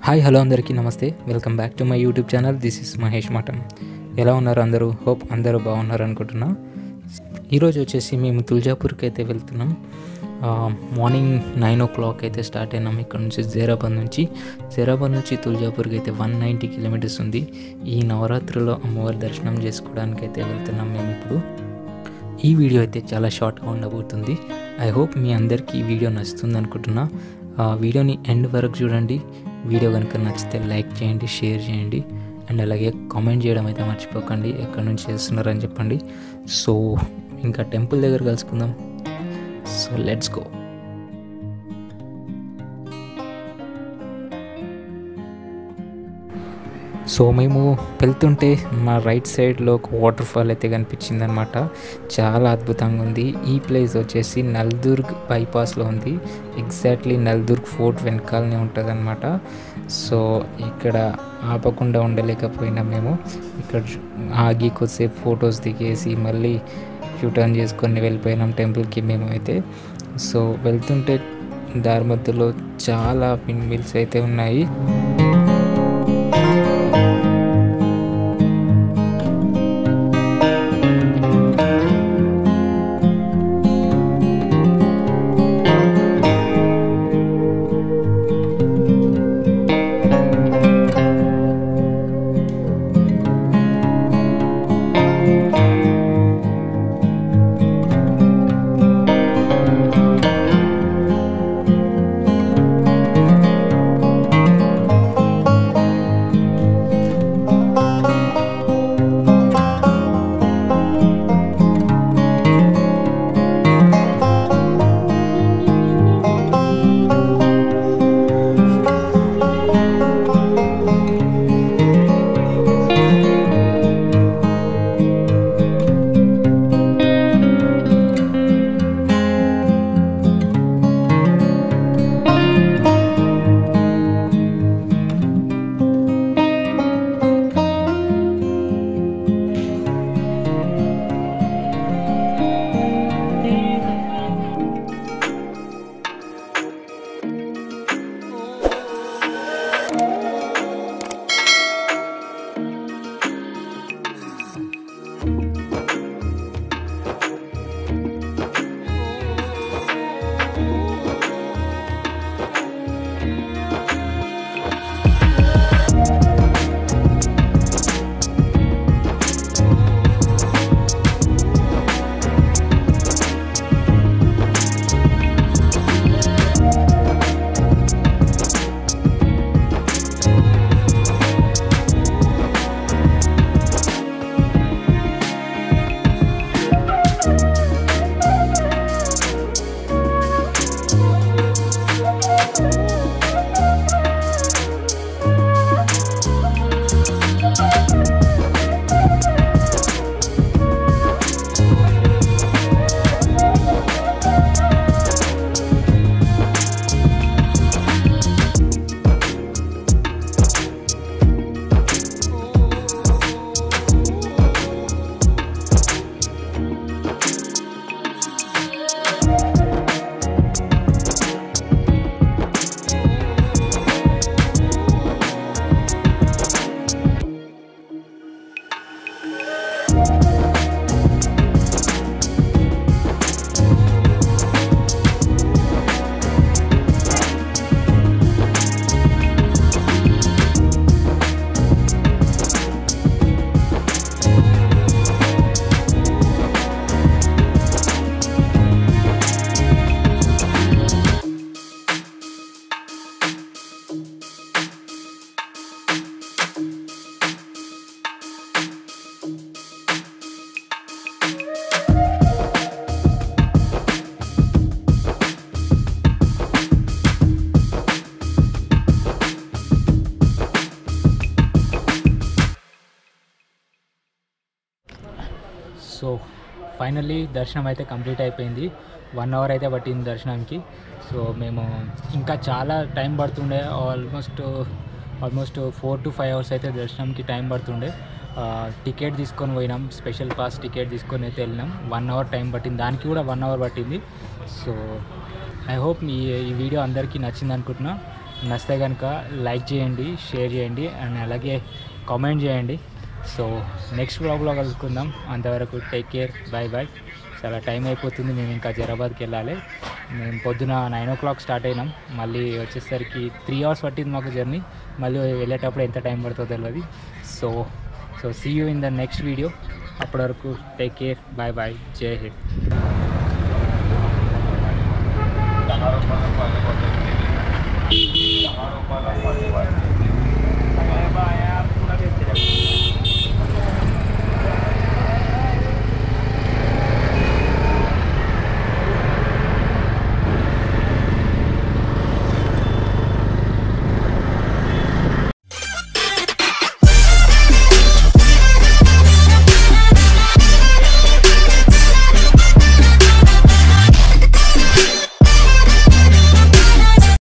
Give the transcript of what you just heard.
Hi hello అందరికీ నమస్తే. Welcome back to my YouTube channel. This is Mahesh మఠం. ఎలా ఉన్నారు అందరూ? హోప్ అందరూ బాగున్నారు అనుకుంటున్నా. ఈరోజు వచ్చేసి మేము తుల్జాపూర్కి అయితే వెళ్తున్నాం. మార్నింగ్ 9 o'clock అయితే స్టార్ట్ అయినాం ఇక్కడ నుంచి. జైరాబాద్ నుంచి తుల్జాపూర్కి అయితే 190 కిలోమీటర్స్ ఉంది. ఈ నవరాత్రిలో అమ్మవారి దర్శనం చేసుకోవడానికి అయితే వెళ్తున్నాం మేము ఇప్పుడు. ఈ వీడియో అయితే చాలా షార్ట్గా ఉండబోతుంది. ఐ హోప్ మీ అందరికీ ఈ వీడియో నచ్చుతుంది అనుకుంటున్నా. వీడియోని ఎండ్ వరకు చూడండి. వీడియో కనుక నచ్చితే లైక్ చేయండి, షేర్ చేయండి, అండ్ అలాగే కామెంట్ చేయడం అయితే మర్చిపోకండి. ఎక్కడి నుంచి చేస్తున్నారని చెప్పండి. సో ఇంకా టెంపుల్ దగ్గర కలుసుకుందాం. So let's go. సో మేము వెళ్తుంటే మా రైట్ సైడ్లో ఒక వాటర్ ఫాల్ అయితే కనిపించింది అనమాట. చాలా అద్భుతంగా ఉంది. ఈ ప్లేస్ వచ్చేసి నల్దుర్గ్ బైపాస్లో ఉంది. ఎగ్జాక్ట్లీ నల్దుర్గ్ ఫోర్ట్ వెనకాలనే ఉంటుంది అనమాట. సో ఇక్కడ ఆపకుండా ఉండలేకపోయినా మేము ఇక్కడ ఆగి కొద్దిసేపు ఫొటోస్ దిగేసి మళ్ళీ యూటర్న్ చేసుకొని వెళ్ళిపోయినాం టెంపుల్కి మేము అయితే. సో వెళ్తుంటే దారి మధ్యలో చాలా విండ్ మిల్స్ అయితే ఉన్నాయి. సో ఫైనల్లీ దర్శనం అయితే కంప్లీట్ అయిపోయింది. 1 hour అయితే పట్టింది దర్శనానికి. సో మేము ఇంకా చాలా టైం పడుతుండే. ఆల్మోస్ట్ 4 to 5 hours అయితే దర్శనంకి టైం పడుతుండే. టికెట్ తీసుకొని పోయినాం, స్పెషల్ పాస్ టికెట్ తీసుకొని అయితే వెళ్ళినాం. 1 hour టైం పట్టింది, దానికి కూడా 1 hour పట్టింది. సో ఐ హోప్ ఈ వీడియో అందరికీ నచ్చింది అనుకుంటున్నా. నచ్చితే కనుక లైక్ చేయండి, షేర్ చేయండి అండ్ అలాగే కామెంట్ చేయండి. సో నెక్స్ట్ బ్లాగ్లో కలుసుకుందాం. అంతవరకు టేక్ కేర్, బాయ్ బాయ్. చాలా టైం అయిపోతుంది, మేము ఇంకా జైరాబాద్కి వెళ్ళాలి. మేము పొద్దున 9 o'clock స్టార్ట్ అయినాం, మళ్ళీ వచ్చేసరికి 3 hours పట్టింది మాకు జర్నీ. మళ్ళీ వెళ్ళేటప్పుడు ఎంత టైం పడుతుందో తెలియదు. So see you in the next video. అప్పటి వరకు టేక్ కేర్, బాయ్ బాయ్, జై హింద్.